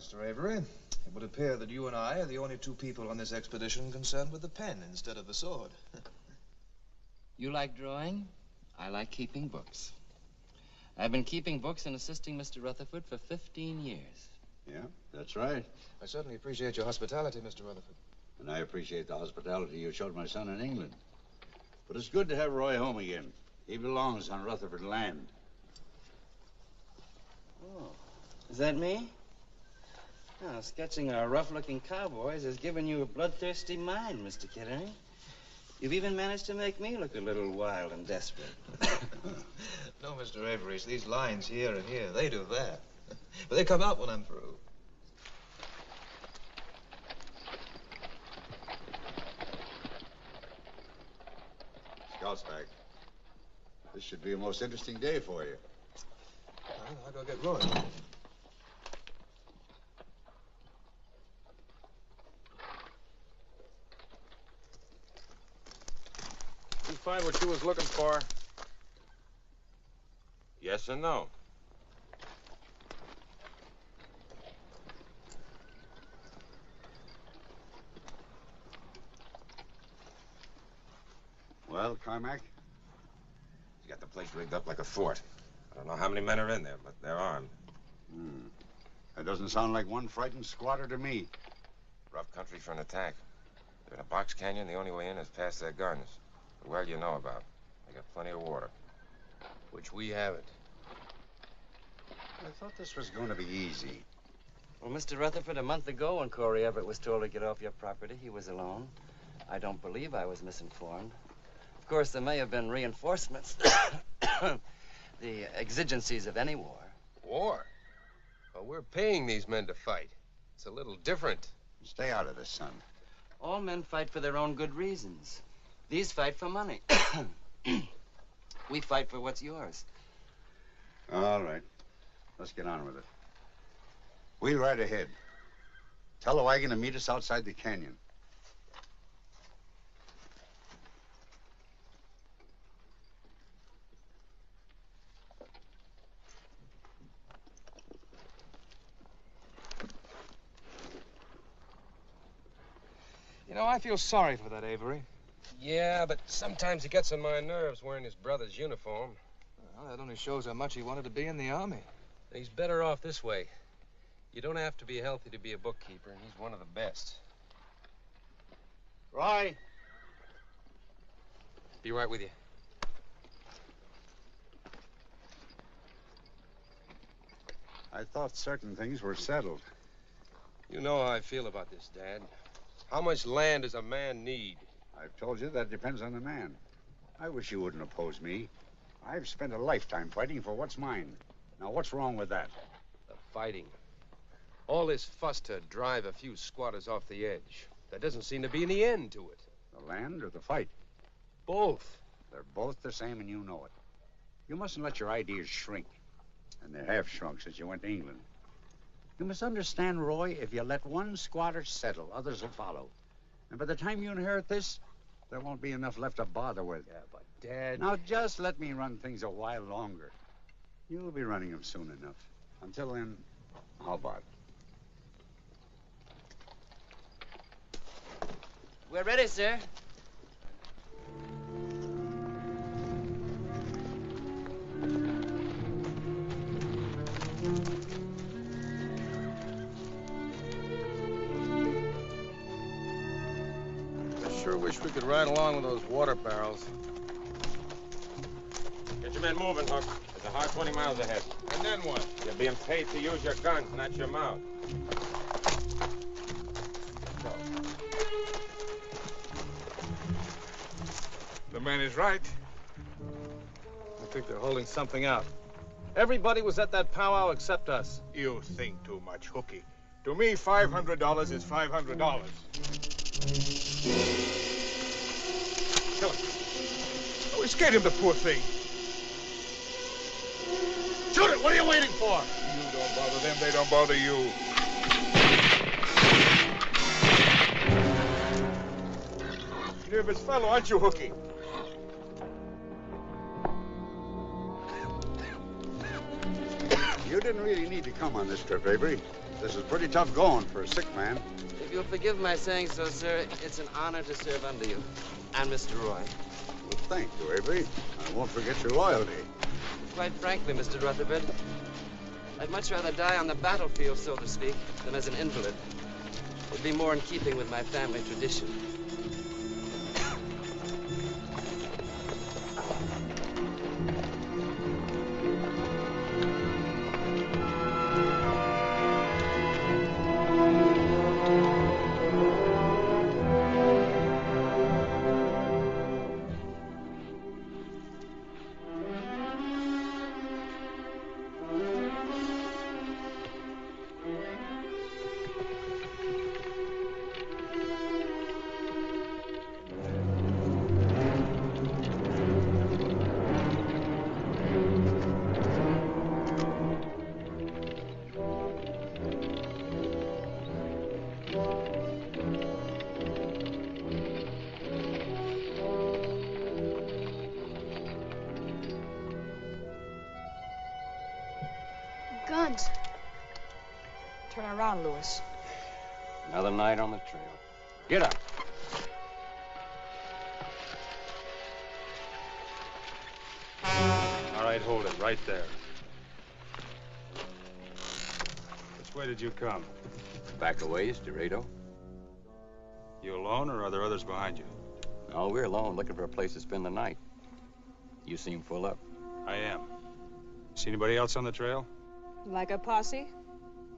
Mr. Avery. It would appear that you and I are the only two people on this expedition concerned with the pen instead of the sword. You like drawing? I like keeping books. I've been keeping books and assisting Mr. Rutherford for 15 years. Yeah, that's right. I certainly appreciate your hospitality, Mr. Rutherford. And I appreciate the hospitality you showed my son in England. But it's good to have Roy home again. He belongs on Rutherford land. Oh, is that me? Oh, sketching our rough-looking cowboys has given you a bloodthirsty mind, Mr. Kittering. You've even managed to make me look a little wild and desperate. No, Mr. Avery, it's these lines here and here. They do that. But they come out when I'm through. Scout's back. This should be a most interesting day for you. I'll go get Roy. You find what you was looking for? Yes or no? Well, Carmack? He's got the place rigged up like a fort. I don't know how many men are in there, but they're armed. That doesn't sound like one frightened squatter to me. Rough country for an attack. They're in a box canyon. The only way in is past their guns. The well you know about. They got plenty of water. Which we haven't. I thought this was going to be easy. Well, Mr. Rutherford, a month ago when Corey Everett was told to get off your property, he was alone. I don't believe I was misinformed. Of course, there may have been reinforcements. The exigencies of any war. War? Well, we're paying these men to fight. It's a little different. Stay out of this, son. All men fight for their own good reasons. These fight for money. We fight for what's yours. All right. Let's get on with it. We'll ride ahead. Tell the wagon to meet us outside the canyon. You know, I feel sorry for that Avery. Yeah, but sometimes he gets on my nerves wearing his brother's uniform. Well, that only shows how much he wanted to be in the army. He's better off this way. You don't have to be healthy to be a bookkeeper, and he's one of the best. Roy! Be right with you. I thought certain things were settled. You know how I feel about this, Dad. How much land does a man need? I've told you that depends on the man. I wish you wouldn't oppose me. I've spent a lifetime fighting for what's mine. Now, what's wrong with that? The fighting. All this fuss to drive a few squatters off the edge. There doesn't seem to be any end to it. The land or the fight? Both. They're both the same, and you know it. You mustn't let your ideas shrink. And they have shrunk since you went to England. You must understand, Roy, if you let one squatter settle, others will follow. And by the time you inherit this, there won't be enough left to bother with. Yeah, but Dad... Now, just let me run things a while longer. You'll be running them soon enough. Until then, how about it? We're ready, sir. Sure wish we could ride along with those water barrels. Get your men moving, Hook. There's a hard 20 miles ahead. And then what? You're being paid to use your guns, not your mouth. The man is right. I think they're holding something out. Everybody was at that powwow except us. You think too much, Hooky. To me, $500 is $500. Kill him. Oh, we scared him, the poor thing. Shoot it! What are you waiting for? You don't bother them, they don't bother you. Nervous fellow, aren't you, Hooky? You didn't really need to come on this trip, Avery. This is pretty tough going for a sick man. If you'll forgive my saying so, sir, it's an honor to serve under you. And Mr. Roy. Well, thank you, Avery. I won't forget your loyalty. Quite frankly, Mr. Rutherford, I'd much rather die on the battlefield, so to speak, than as an invalid. It would be more in keeping with my family tradition. Guns. Turn around, Lewis. Another night on the trail. Get up. All right, hold it right there. Which way did you come? Back a ways, Dorado. You alone, or are there others behind you? No, we're alone, looking for a place to spend the night. You seem full up. I am. See anybody else on the trail? Like a posse?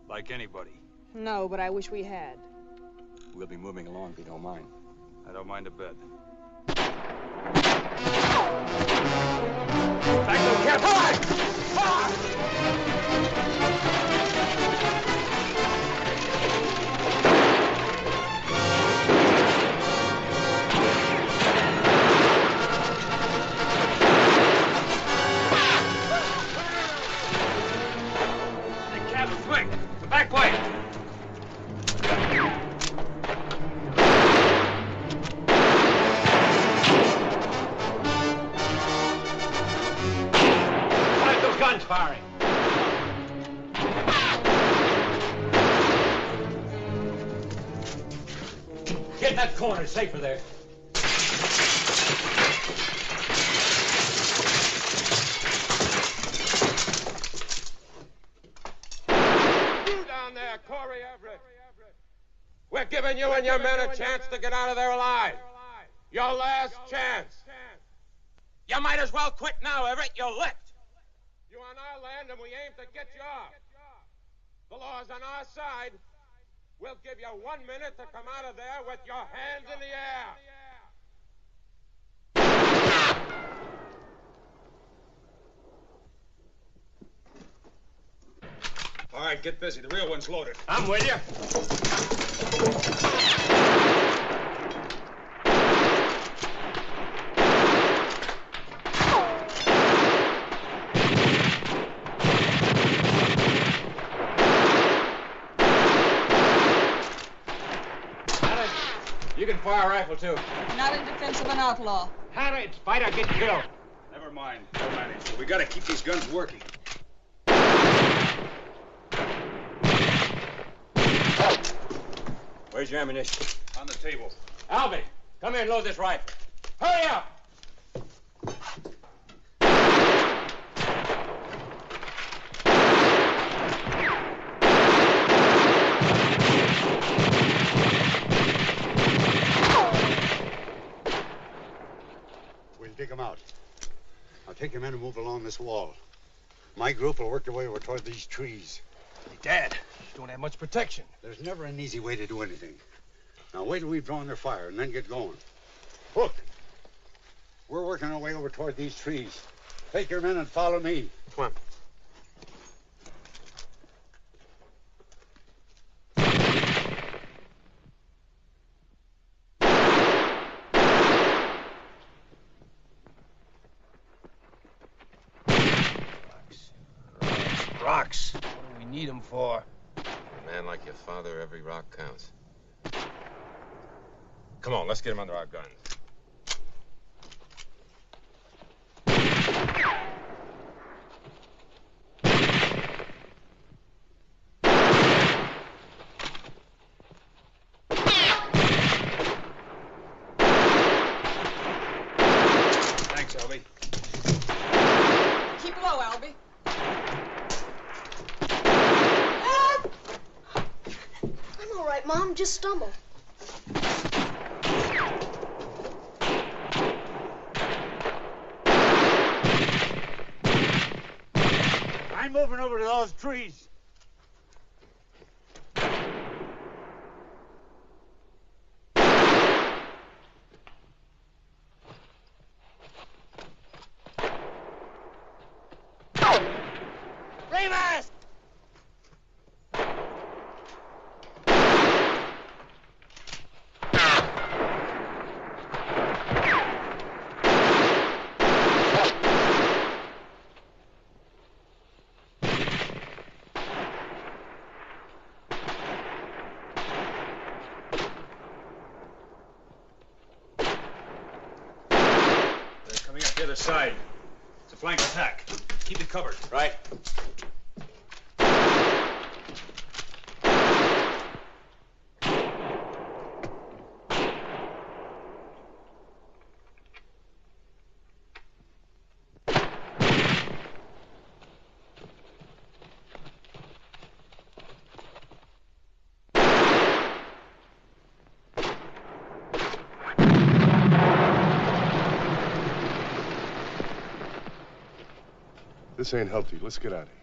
Like anybody. No, but I wish we had. We'll be moving along if you don't mind. I don't mind a bit. Back to the camp! Quick! The back way! Find those guns firing! Get in that corner, safer there. We're giving you and your men a chance to get out of there alive. Your last chance. You might as well quit now, Everett. You're licked. You're on our land, and we aim to get you off. The law's on our side. We'll give you 1 minute to come out of there with your hands in the air. All right, get busy. The real one's loaded. I'm with you. You can fire a rifle, too. Not in defense of an outlaw. Harry, Spider, get killed. Never mind. We'll manage. We gotta keep these guns working. Where's your ammunition? On the table. Alvin, come here and load this rifle. Hurry up! We'll dig them out. I'll take your men and move along this wall. My group will work their way over toward these trees. Hey, Dad, you don't have much protection. There's never an easy way to do anything. Now wait till we've drawn their fire and then get going. Hook! We're working our way over toward these trees. Take your men and follow me. Come on. Rocks. What do we need them for? A man like your father, every rock counts. Come on, let's get him under our guns. just stumbled. I'm moving over to those trees. Remus! They're coming up the other side. It's a flank attack. Keep it covered. Right. This ain't healthy. Let's get out of here.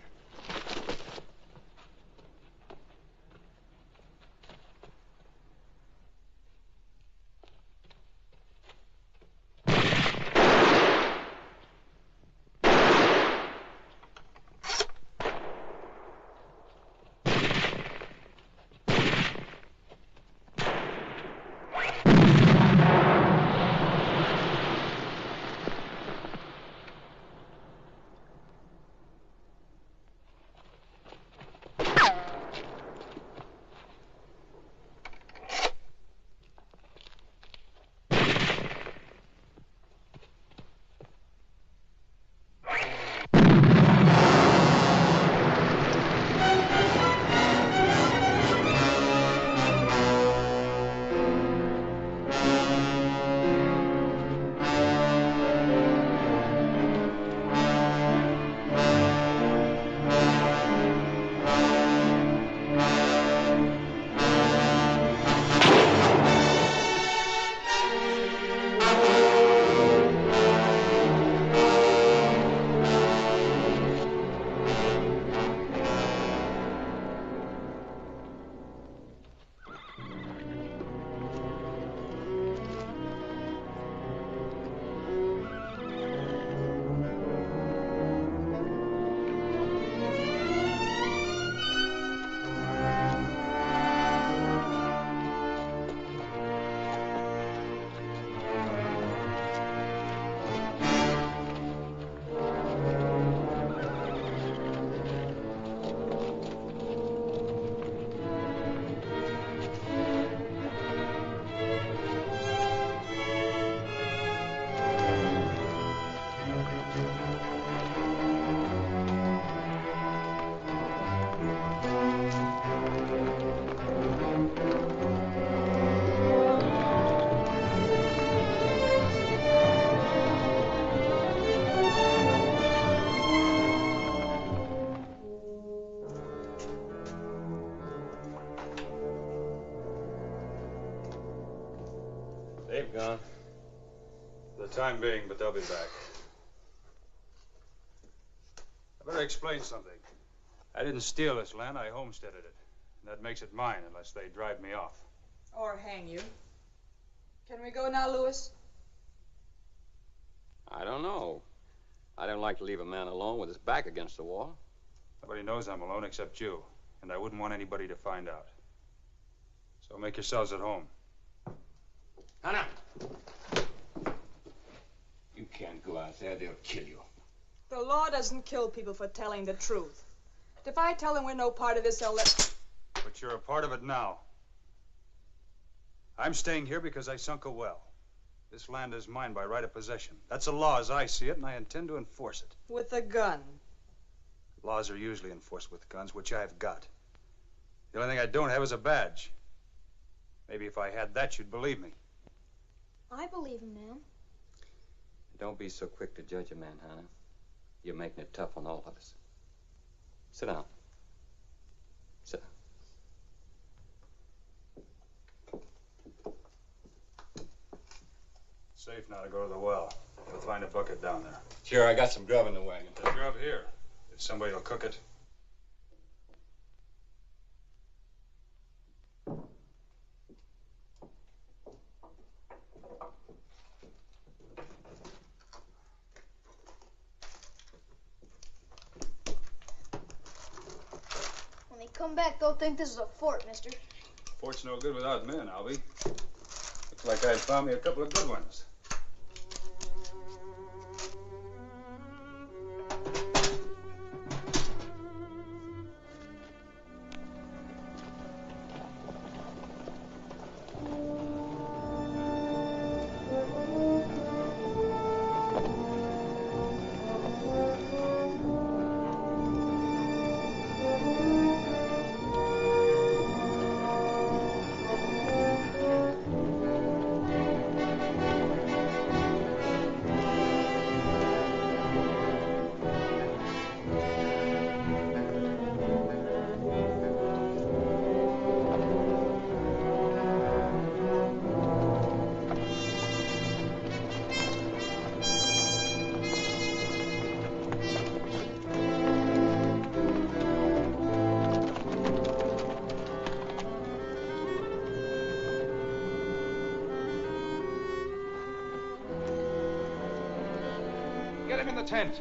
They've gone. For the time being, but they'll be back. I better explain something. I didn't steal this land, I homesteaded it. And that makes it mine unless they drive me off. Or hang you. Can we go now, Louis? I don't know. I don't like to leave a man alone with his back against the wall. Nobody knows I'm alone except you, and I wouldn't want anybody to find out. So make yourselves at home. Hannah! You can't go out there, they'll kill you. The law doesn't kill people for telling the truth. If I tell them we're no part of this, they'll let... But you're a part of it now. I'm staying here because I sunk a well. This land is mine by right of possession. That's the law as I see it, and I intend to enforce it. With a gun. Laws are usually enforced with guns, which I've got. The only thing I don't have is a badge. Maybe if I had that, you'd believe me. I believe him now. Don't be so quick to judge a man, Hannah. You're making it tough on all of us. Sit down. Sit down. Safe now to go to the well. We'll find a bucket down there. Sure, I got some grub in the wagon. There's grub here. If somebody will cook it. When they come back, they'll think this is a fort, mister. Fort's no good without men, Albie. Looks like I found me a couple of good ones. Get him in the tent.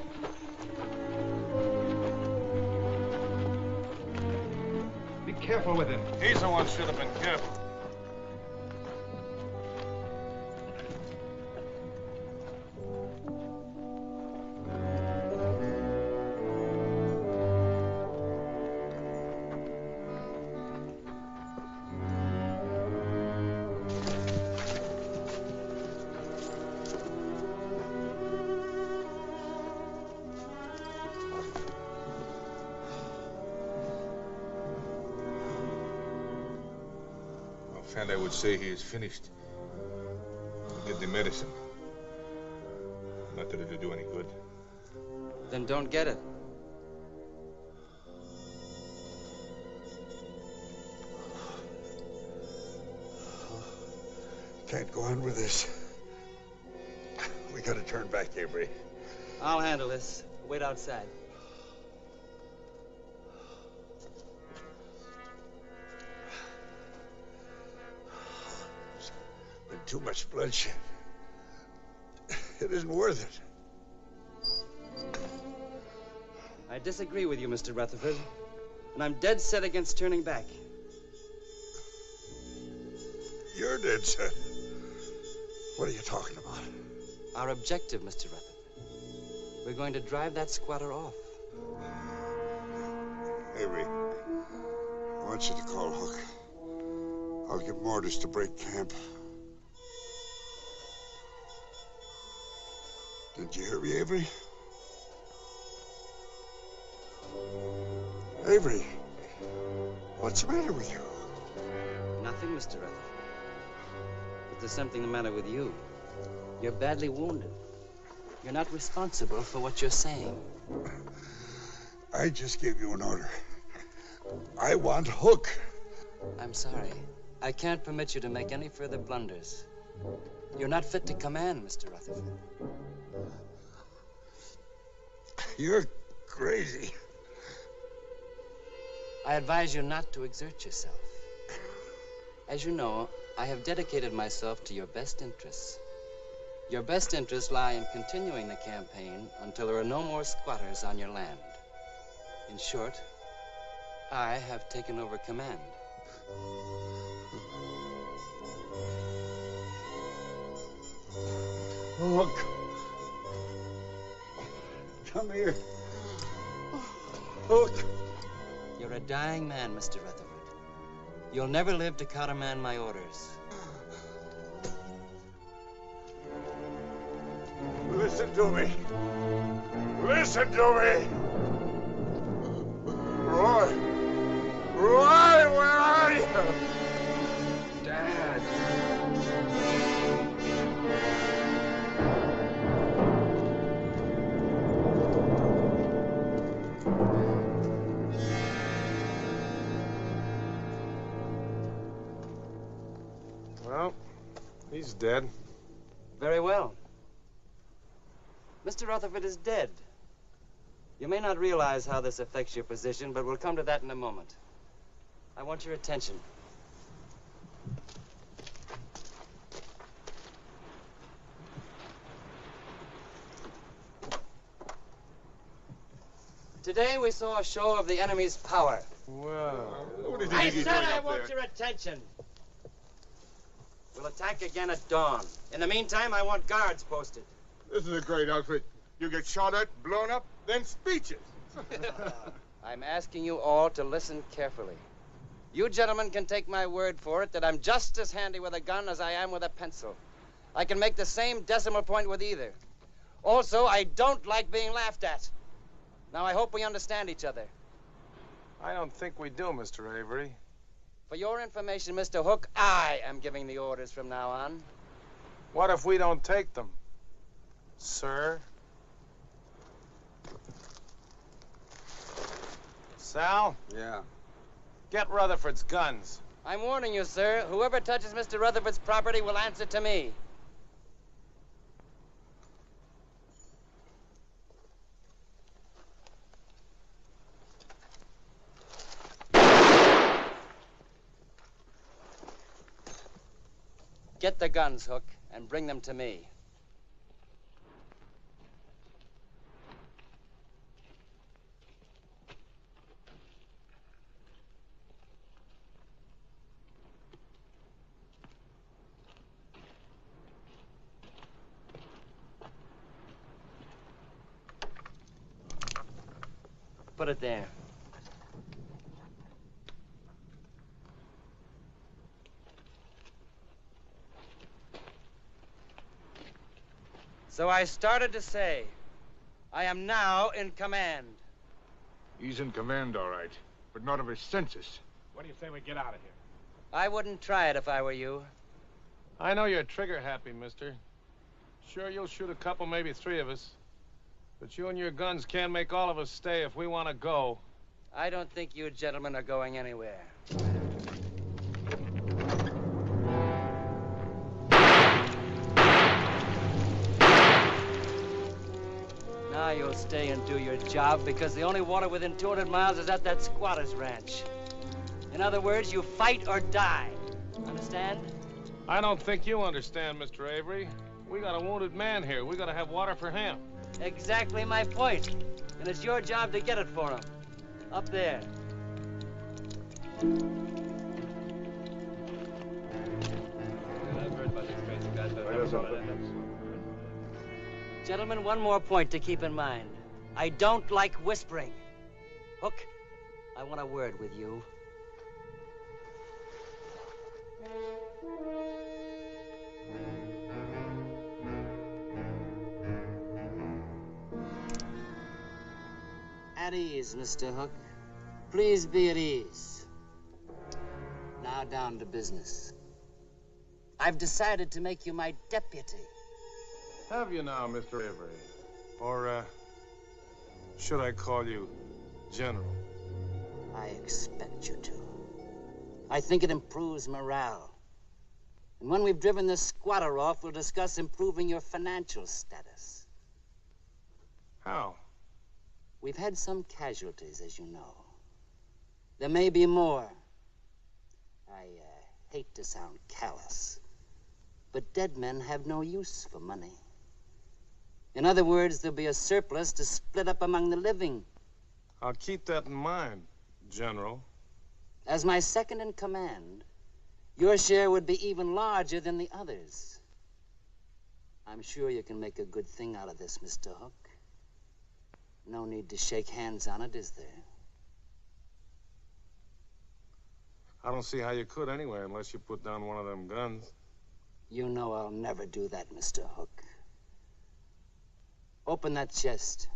Be careful with him. He's the one should have been careful. And I would say he is finished. Get the medicine. Not that it'll do any good. Then don't get it. Can't go on with this. We gotta turn back, Avery. I'll handle this. Wait outside. Too much bloodshed. It isn't worth it. I disagree with you, Mr. Rutherford, and I'm dead set against turning back. You're dead set. What are you talking about? Our objective, Mr. Rutherford. We're going to drive that squatter off. Avery, I want you to call Hook. I'll give him orders to break camp. Did you hear me, Avery? Avery, what's the matter with you? Nothing, Mr. Rutherford. But there's something the matter with you. You're badly wounded. You're not responsible for what you're saying. I just gave you an order. I want Hook. I'm sorry. I can't permit you to make any further blunders. You're not fit to command, Mr. Rutherford. You're crazy. I advise you not to exert yourself. As you know, I have dedicated myself to your best interests. Your best interests lie in continuing the campaign until there are no more squatters on your land. In short, I have taken over command. Hook. Come here. Hook. You're a dying man, Mr. Rutherford. You'll never live to countermand my orders. Listen to me. Listen to me. Roy. Roy, where are you? Dad. Well, he's dead. Very well. Mr. Rutherford is dead. You may not realize how this affects your position, but we'll come to that in a moment. I want your attention. Today we saw a show of the enemy's power. Well, I said I want your attention. We'll attack again at dawn. In the meantime, I want guards posted. This is a great outfit. You get shot at, blown up, then speeches. I'm asking you all to listen carefully. You gentlemen can take my word for it that I'm just as handy with a gun as I am with a pencil. I can make the same decimal point with either. Also, I don't like being laughed at. Now, I hope we understand each other. I don't think we do, Mr. Avery. For your information, Mr. Hook, I am giving the orders from now on. What if we don't take them, sir? Sal? Yeah. Get Rutherford's guns. I'm warning you, sir. Whoever touches Mr. Rutherford's property will answer to me. Get the guns, Hook, and bring them to me. Put it there. So I started to say, I am now in command. He's in command, all right, but not of his senses. What do you say we get out of here? I wouldn't try it if I were you. I know you're trigger happy, mister. Sure, you'll shoot a couple, maybe 3 of us. But you and your guns can't make all of us stay if we want to go. I don't think you gentlemen are going anywhere. Now you'll stay and do your job because the only water within 200 miles is at that squatter's ranch. In other words, you fight or die. Understand? I don't think you understand, Mr. Avery. We got a wounded man here. We gotta have water for him. Exactly my point. And it's your job to get it for him. Up there. I've heard about these crazy guys, but I've never thought of that. Gentlemen, one more point to keep in mind. I don't like whispering. Hook, I want a word with you. At ease, Mr. Hook. Please be at ease. Now down to business. I've decided to make you my deputy. Have you now, Mr. Avery? Or, should I call you General? I expect you to. I think it improves morale. And when we've driven this squatter off, we'll discuss improving your financial status. How? We've had some casualties, as you know. There may be more. I hate to sound callous, but dead men have no use for money. In other words, there'll be a surplus to split up among the living. I'll keep that in mind, General. As my second in command, your share would be even larger than the others. I'm sure you can make a good thing out of this, Mr. Hook. No need to shake hands on it, is there? I don't see how you could anyway, unless you put down one of them guns. You know I'll never do that, Mr. Hook. Open that chest.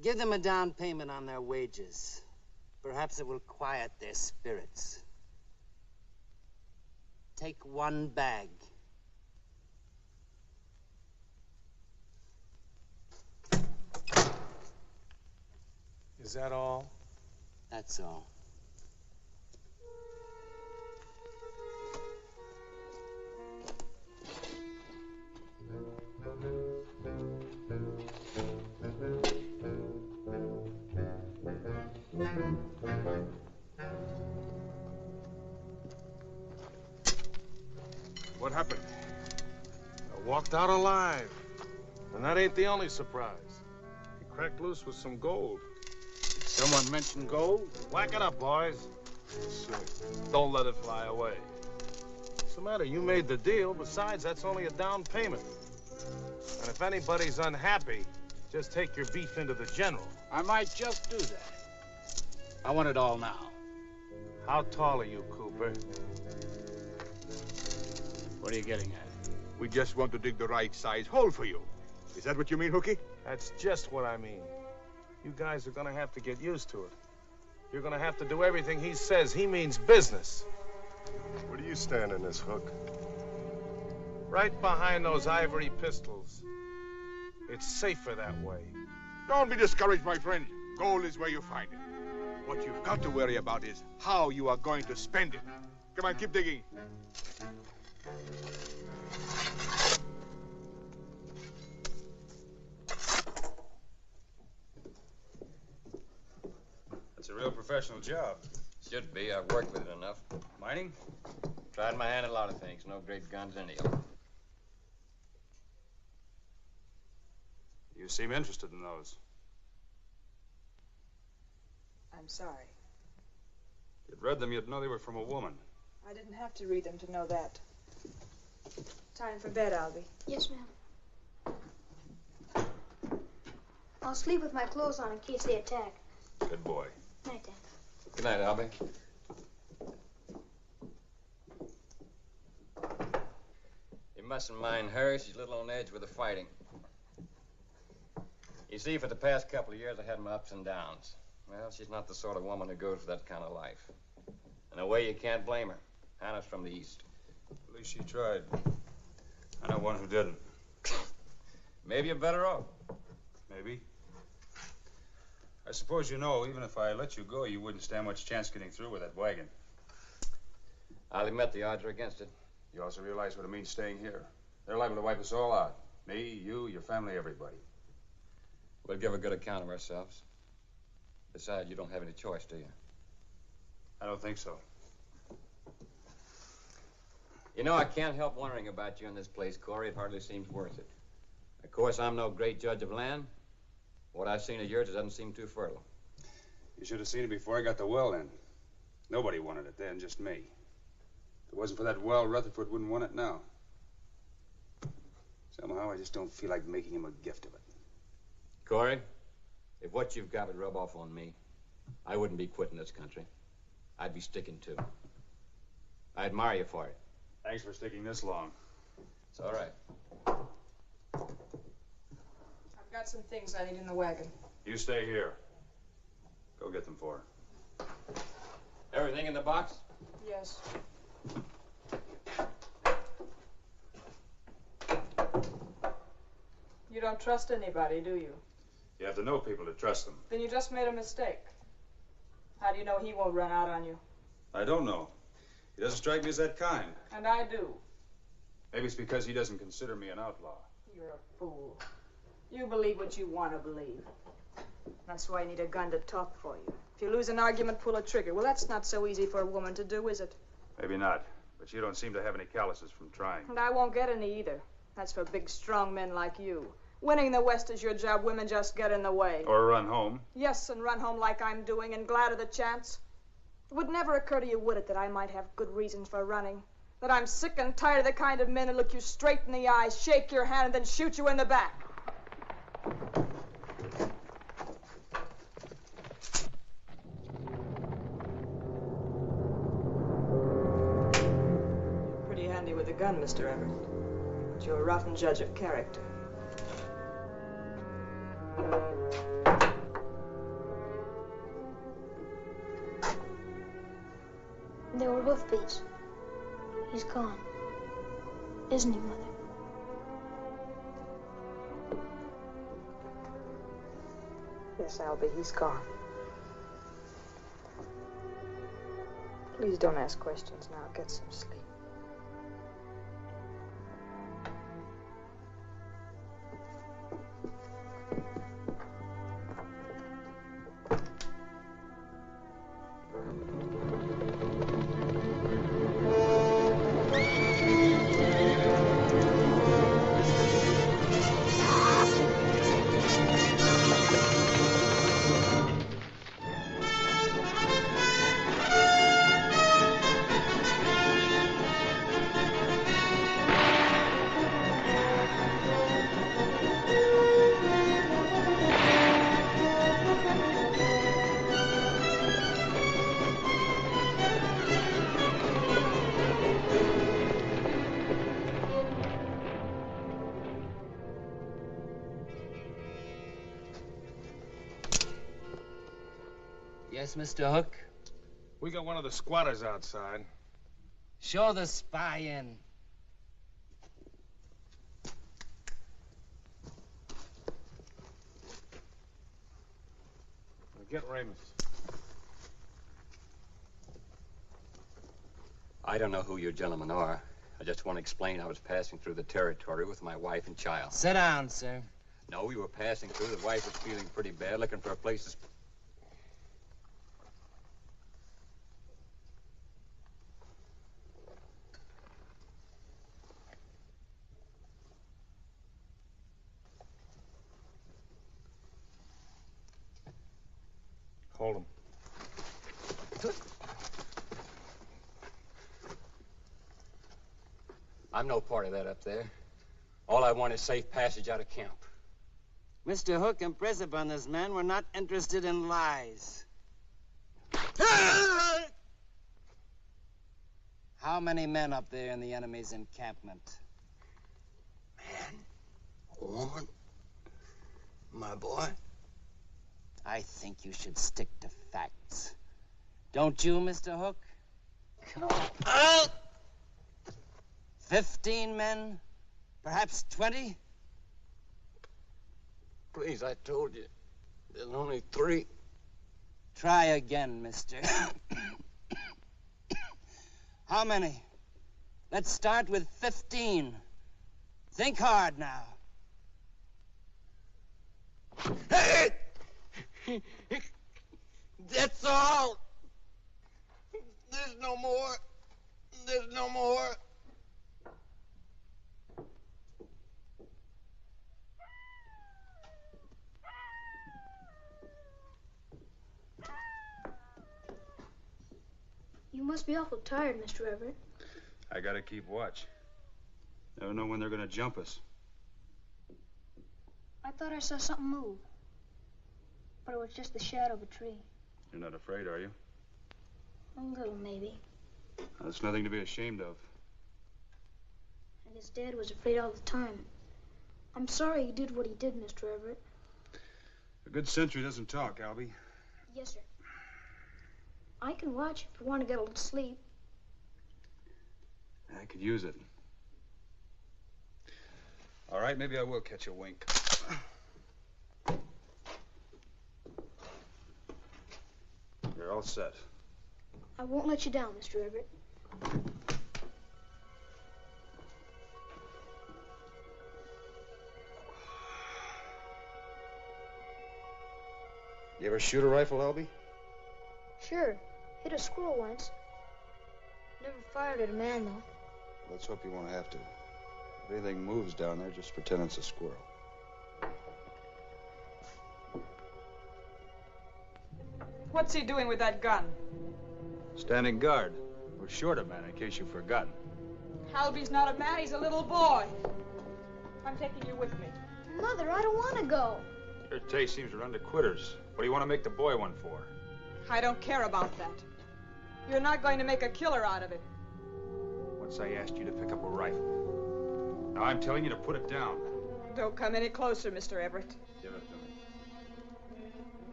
Give them a down payment on their wages. Perhaps it will quiet their spirits. Take one bag. Is that all? That's all. What happened? I walked out alive. And that ain't the only surprise. He cracked loose with some gold. Did someone mention gold? Whack it up, boys. Don't let it fly away. What's the matter? You made the deal. Besides, that's only a down payment. And if anybody's unhappy, just take your beef into the general. I might just do that. I want it all now. How tall are you, Cooper? What are you getting at? We just want to dig the right size hole for you. Is that what you mean, Hookie? That's just what I mean. You guys are gonna have to get used to it. You're gonna have to do everything he says. He means business. Where do you stand in this, Hook? Right behind those ivory pistols. It's safer that way. Don't be discouraged, my friend. Gold is where you find it. What you've got to worry about is how you are going to spend it. Come on, keep digging. It's a real professional job. Should be. I've worked with it enough. Mining? Tried my hand at a lot of things. No great guns, any of them. You seem interested in those. I'm sorry. If you'd read them, you'd know they were from a woman. I didn't have to read them to know that. Time for bed, Albie. Yes, ma'am. I'll sleep with my clothes on in case they attack. Good boy. Night, Dad. Good night, Albie. You mustn't mind her. She's a little on edge with the fighting. You see, for the past couple of years, I had my ups and downs. Well, she's not the sort of woman who goes for that kind of life. In a way, you can't blame her. Hannah's from the East. At least she tried. I know one who didn't. Maybe you're better off. Maybe. I suppose you know, even if I let you go, you wouldn't stand much chance getting through with that wagon. I'll admit the odds are against it. You also realize what it means staying here. They're liable to wipe us all out. Me, you, your family, everybody. We'll give a good account of ourselves. Besides, you don't have any choice, do you? I don't think so. You know, I can't help wondering about you in this place, Corey. It hardly seems worth it. Of course, I'm no great judge of land. What I've seen of yours, it doesn't seem too fertile. You should have seen it before I got the well in. Nobody wanted it then, just me. If it wasn't for that well, Rutherford wouldn't want it now. Somehow, I just don't feel like making him a gift of it. Corey, if what you've got would rub off on me, I wouldn't be quitting this country. I'd be sticking to. I admire you for it. Thanks for sticking this long. It's all right. I've got some things I need in the wagon. You stay here. Go get them for her. Everything in the box? Yes. You don't trust anybody, do you? You have to know people to trust them. Then you just made a mistake. How do you know he won't run out on you? I don't know. He doesn't strike me as that kind. And I do. Maybe it's because he doesn't consider me an outlaw. You're a fool. You believe what you want to believe. That's why you need a gun to talk for you. If you lose an argument, pull a trigger. Well, that's not so easy for a woman to do, is it? Maybe not. But you don't seem to have any calluses from trying. And I won't get any either. That's for big, strong men like you. Winning the West is your job. Women just get in the way. Or run home. Yes, and run home like I'm doing, and glad of the chance. It would never occur to you, would it, that I might have good reasons for running? That I'm sick and tired of the kind of men who look you straight in the eyes, shake your hand, and then shoot you in the back. You're pretty handy with a gun, Mr. Everett. But you're a rotten judge of character. There were hoofbeats. He's gone. Isn't he, Mother? Yes, Albie, he's gone. Please don't ask questions now. Get some sleep. Yes, Mr. Hook? We got one of the squatters outside. Show the spy in. Get Ramus. I don't know who you gentlemen are. I just want to explain I was passing through the territory with my wife and child. Sit down, sir. No, we were passing through. The wife was feeling pretty bad, looking for a place to... Hold him. I'm no part of that up there. All I want is safe passage out of camp. Mr. Hook, impress upon this man, we're not interested in lies. How many men up there in the enemy's encampment? Man, woman, my boy. I think you should stick to facts. Don't you, Mr. Hook? Come on. 15 men? Perhaps 20? Please, I told you. There's only 3. Try again, mister. How many? Let's start with 15. Think hard now. Hey! That's all. There's no more. There's no more. You must be awful tired, Mr. Everett. I gotta keep watch. Never know when they're gonna jump us. I thought I saw something move. But it was just the shadow of a tree. You're not afraid, are you? A little, maybe. That's nothing to be ashamed of. I guess Dad was afraid all the time. I'm sorry he did what he did, Mr. Everett. A good sentry doesn't talk, Albie. Yes, sir. I can watch if you want to get a little sleep. I could use it. All right, maybe I will catch a wink. You're all set. I won't let you down, Mr. Everett. You ever shoot a rifle, Albie? Sure. Hit a squirrel once. Never fired at a man, though. Let's hope you won't have to. If anything moves down there, just pretend it's a squirrel. What's he doing with that gun? Standing guard. We're short a man, in case you've forgotten. Halby's not a man, he's a little boy. I'm taking you with me. Mother, I don't want to go. Your taste seems to run to quitters. What do you want to make the boy one for? I don't care about that. You're not going to make a killer out of it. Once I asked you to pick up a rifle. Now I'm telling you to put it down. Don't come any closer, Mr. Everett. Give it to me.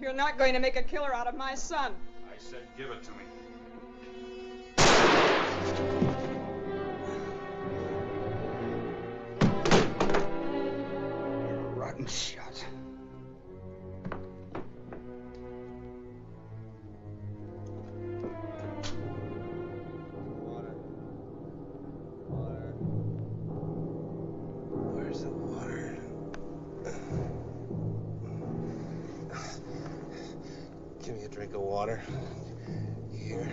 You're not going to make a killer out of my son. I said give it to me. You're a rotten shot. drink of water? Here.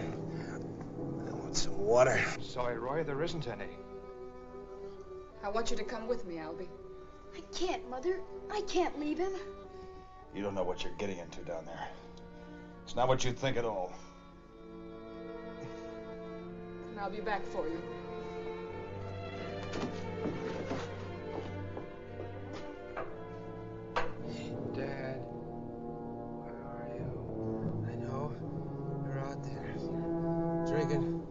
I want some water. Sorry, Roy, there isn't any. I want you to come with me, Albie. I can't, Mother. I can't leave him. You don't know what you're getting into down there. It's not what you'd think at all. And I'll be back for you. Dad, where are you? I know. You're out there. Drinking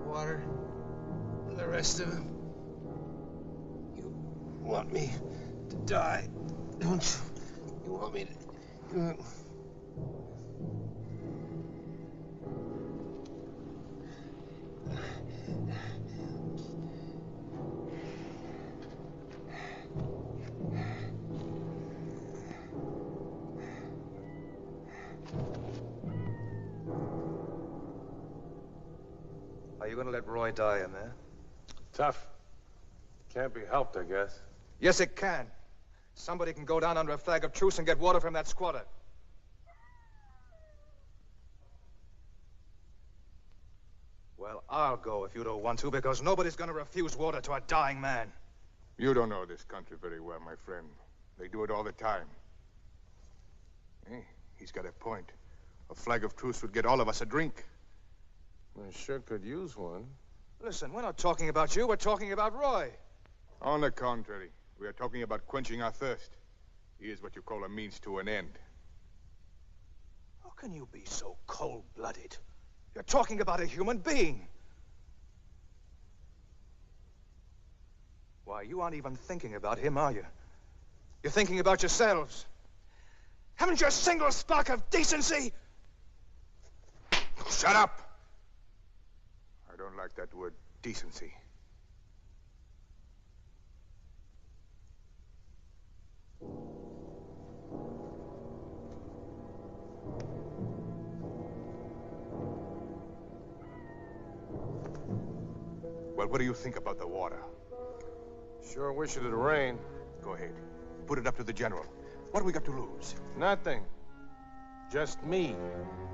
water. And the rest of them. You want me to die, don't you? You want me to... Are you going to let Roy die in there? Tough. Can't be helped, I guess. Yes, it can. Somebody can go down under a flag of truce and get water from that squatter. Well, I'll go if you don't want to, because nobody's going to refuse water to a dying man. You don't know this country very well, my friend. They do it all the time. Hey, he's got a point. A flag of truce would get all of us a drink. I sure could use one. Listen, we're not talking about you. We're talking about Roy. On the contrary, we are talking about quenching our thirst. He is what you call a means to an end. How can you be so cold-blooded? You're talking about a human being. Why, you aren't even thinking about him, are you? You're thinking about yourselves. Haven't you a single spark of decency? Shut up! I don't like that word, decency. Well, what do you think about the water? Sure wish it had rained. Go ahead. Put it up to the general. What do we got to lose? Nothing. Just me.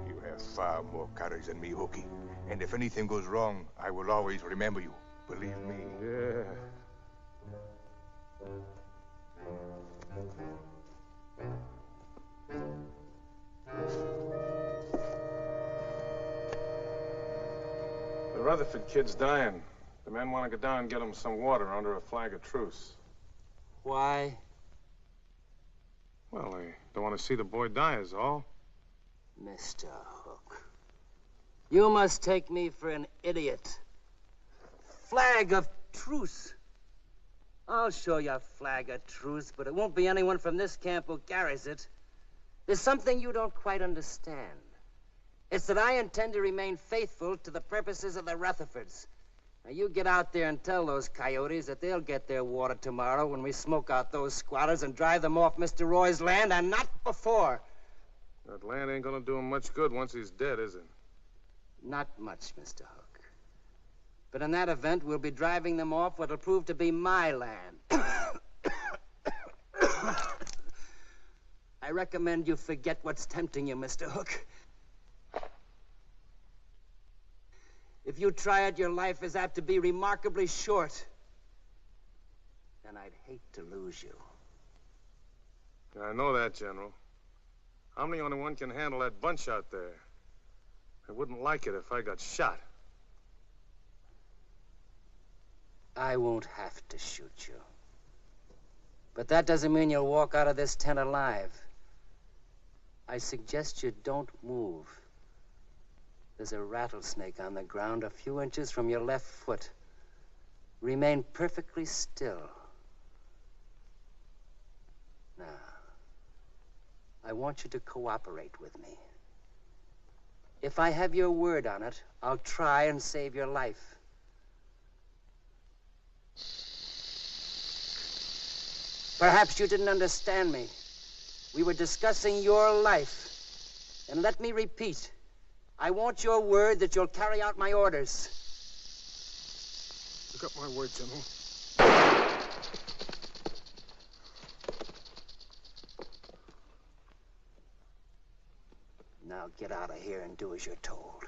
You have far more courage than me, Hookie. And if anything goes wrong, I will always remember you. Believe me. Yeah. The Rutherford kid's dying. The men want to go down and get him some water under a flag of truce. Why? Well, they don't want to see the boy die is all. Mr. Hook, you must take me for an idiot. Flag of truce. I'll show you a flag of truce, but it won't be anyone from this camp who carries it. There's something you don't quite understand. It's that I intend to remain faithful to the purposes of the Rutherfords. Now, you get out there and tell those coyotes that they'll get their water tomorrow when we smoke out those squatters and drive them off Mr. Roy's land, and not before. That land ain't gonna do him much good once he's dead, is it? Not much, Mr. Hook. But in that event, we'll be driving them off what'll prove to be my land. I recommend you forget what's tempting you, Mr. Hook. If you try it, your life is apt to be remarkably short. And I'd hate to lose you. Yeah, I know that, General. I'm the only one can handle that bunch out there. I wouldn't like it if I got shot. I won't have to shoot you. But that doesn't mean you'll walk out of this tent alive. I suggest you don't move. There's a rattlesnake on the ground a few inches from your left foot. Remain perfectly still. Now, I want you to cooperate with me. If I have your word on it, I'll try and save your life. Perhaps you didn't understand me. We were discussing your life. And let me repeat, I want your word that you'll carry out my orders. You got my word, General. Now get out of here and do as you're told.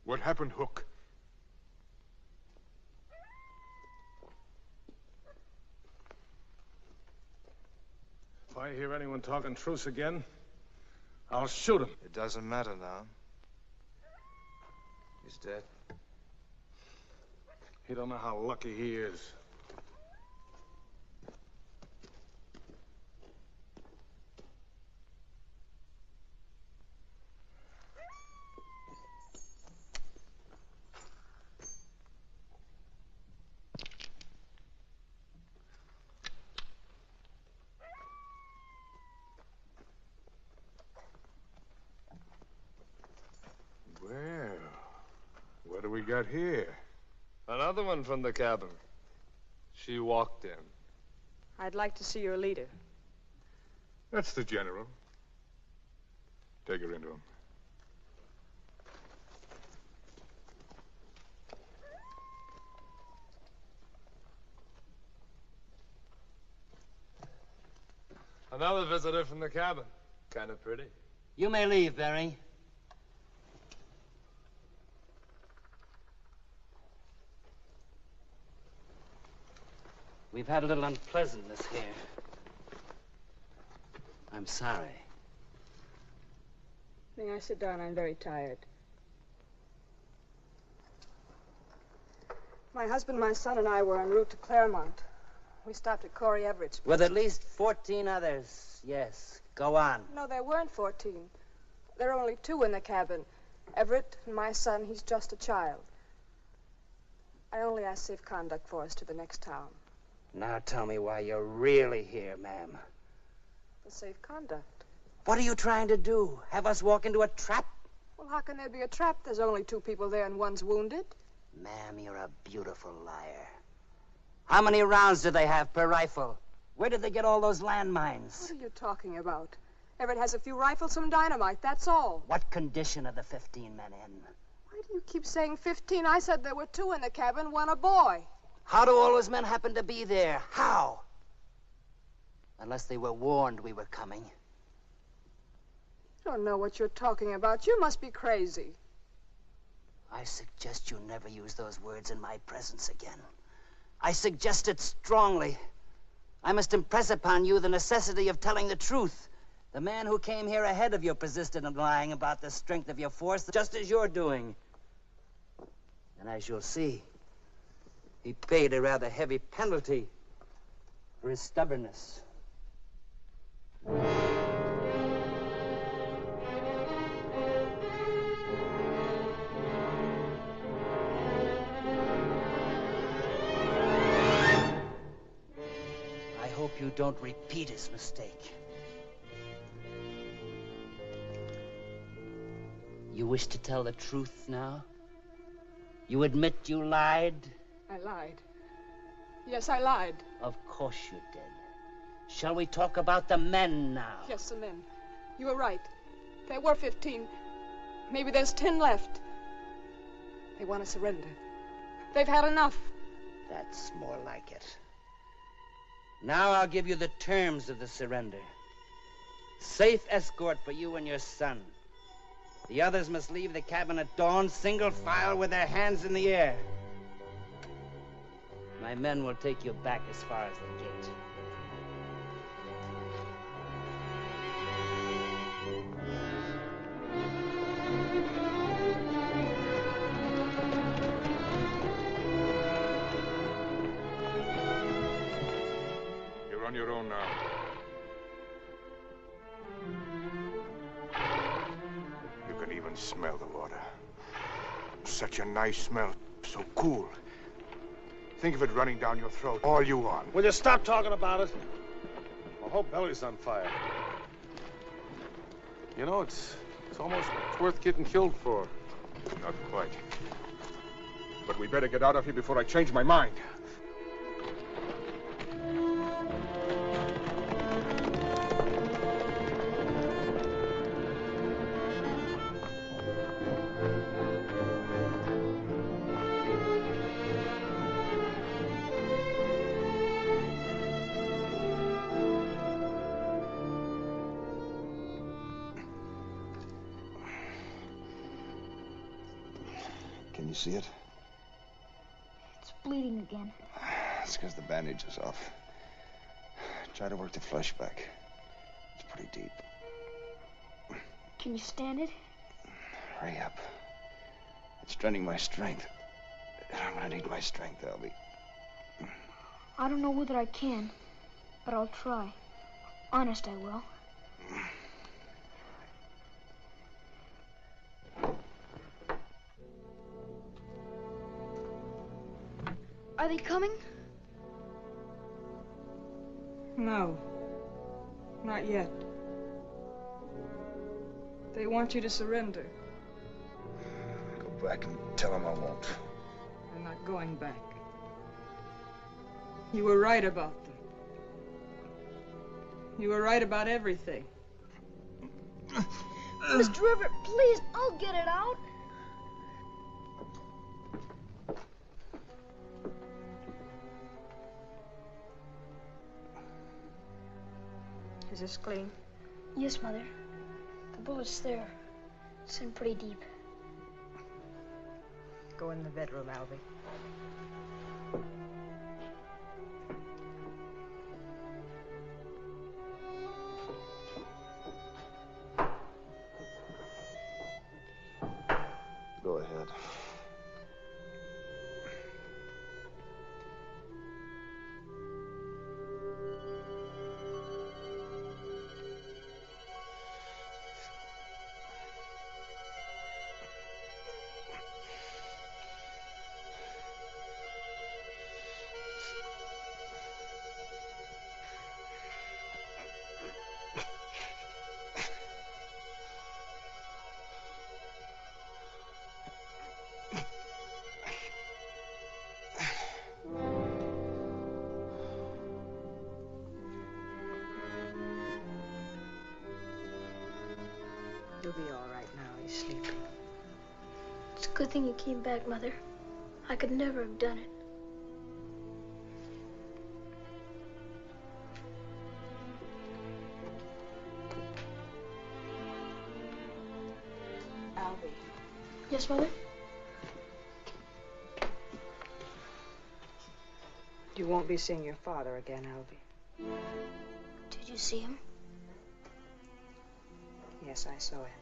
What happened, Hook? If I hear anyone talking truce again, I'll shoot him. It doesn't matter now. He's dead. He don't know how lucky he is. What do we got here? Another one from the cabin. She walked in. I'd like to see your leader. That's the general. Take her into him. Another visitor from the cabin. Kind of pretty. You may leave, Barry. We've had a little unpleasantness here. I'm sorry. May I sit down? I'm very tired. My husband, my son, and I were en route to Claremont. We stopped at Corey Everett's. With at least 14 others, yes. Go on. No, there weren't 14. There are only 2 in the cabin. Everett and my son, he's just a child. I only asked safe conduct for us to the next town. Now tell me why you're really here, ma'am. For safe conduct. What are you trying to do? Have us walk into a trap? Well, how can there be a trap? There's only 2 people there and one's wounded. Ma'am, you're a beautiful liar. How many rounds do they have per rifle? Where did they get all those landmines? What are you talking about? Everett has a few rifles, some dynamite, that's all. What condition are the 15 men in? Why do you keep saying 15? I said there were 2 in the cabin, 1 a boy. How do all those men happen to be there? How? Unless they were warned we were coming. You don't know what you're talking about. You must be crazy. I suggest you never use those words in my presence again. I suggest it strongly. I must impress upon you the necessity of telling the truth. The man who came here ahead of you persisted in lying about the strength of your force, just as you're doing. And as you'll see, he paid a rather heavy penalty for his stubbornness. I hope you don't repeat his mistake. You wish to tell the truth now? You admit you lied? I lied. Yes, I lied. Of course you did. Shall we talk about the men now? Yes, the men. You were right. There were 15. Maybe there's 10 left. They want to surrender. They've had enough. That's more like it. Now I'll give you the terms of the surrender. Safe escort for you and your son. The others must leave the cabin at dawn, single file with their hands in the air. My men will take you back as far as the gate. You're on your own now. You can even smell the water. Such a nice smell, so cool. Think of it running down your throat, all you want. Will you stop talking about it? My whole belly's on fire. You know, it's almost worth getting killed for. Not quite. But we better get out of here before I change my mind. see it? It's bleeding again. It's because the bandage is off. Try to work the flesh back. It's pretty deep. Can you stand it? Hurry up. It's draining my strength. I'm gonna need my strength, Albie. I don't know whether I can, but I'll try. Honest, I will. Are they coming? No. Not yet. They want you to surrender. Go back and tell them I won't. I'm not going back. You were right about them. You were right about everything. Mr. Everett, please, I'll get it out. Is this clean? Yes, Mother. The bullet's there. It's in pretty deep. Go in the bedroom, Albie. Go ahead. He'll be all right now. He's sleeping. It's a good thing you came back, Mother. I could never have done it. Albie. Yes, Mother? You won't be seeing your father again, Albie. Did you see him? Yes, I saw him.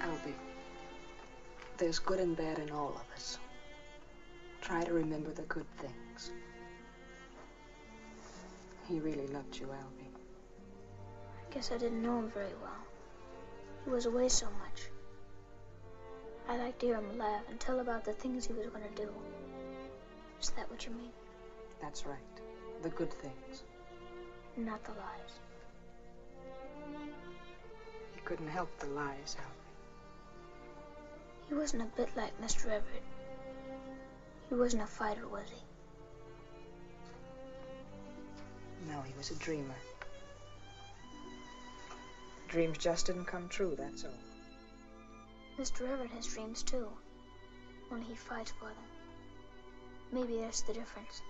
Albie, there's good and bad in all of us. Try to remember the good things. He really loved you, Albie. I guess I didn't know him very well. He was away so much. I liked to hear him laugh and tell about the things he was going to do. Is that what you mean? That's right. The good things. Not the lies. He couldn't help the lies, Albie. He wasn't a bit like Mr. Everett. He wasn't a fighter, was he? No, he was a dreamer. Dreams just didn't come true, that's all. Mr. Everett has dreams, too. Only he fights for them. Maybe that's the difference.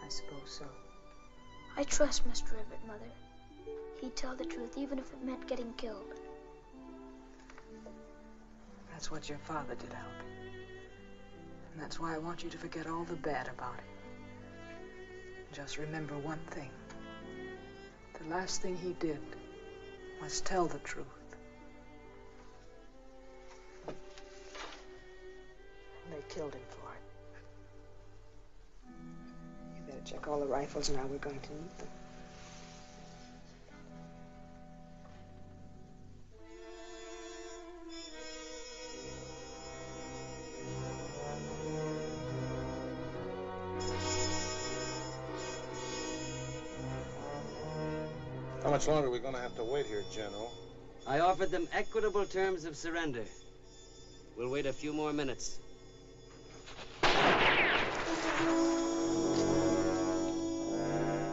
I suppose so. I trust Mr. Everett, Mother. He'd tell the truth, even if it meant getting killed. That's what your father did, Albie. And that's why I want you to forget all the bad about him. Just remember one thing. The last thing he did was tell the truth. And they killed him for it. You better check all the rifles now. We're going to need them. How much longer are we going to have to wait here, General? I offered them equitable terms of surrender. We'll wait a few more minutes.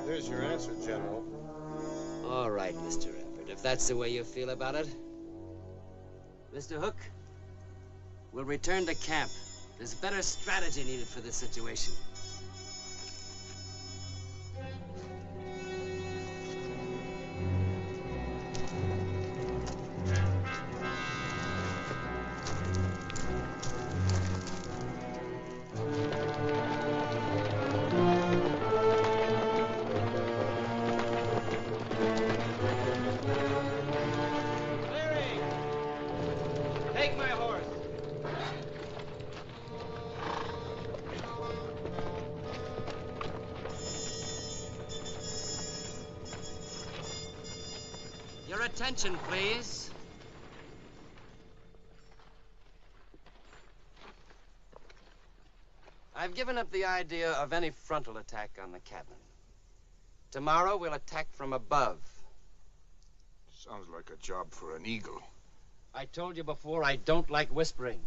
There's your answer, General. All right, Mr. Everett, if that's the way you feel about it. Mr. Hook, we'll return to camp. There's better strategy needed for this situation. Take my horse. Your attention, please. I've given up the idea of any frontal attack on the cabin. Tomorrow we'll attack from above. Sounds like a job for an eagle. I told you before I don't like whispering,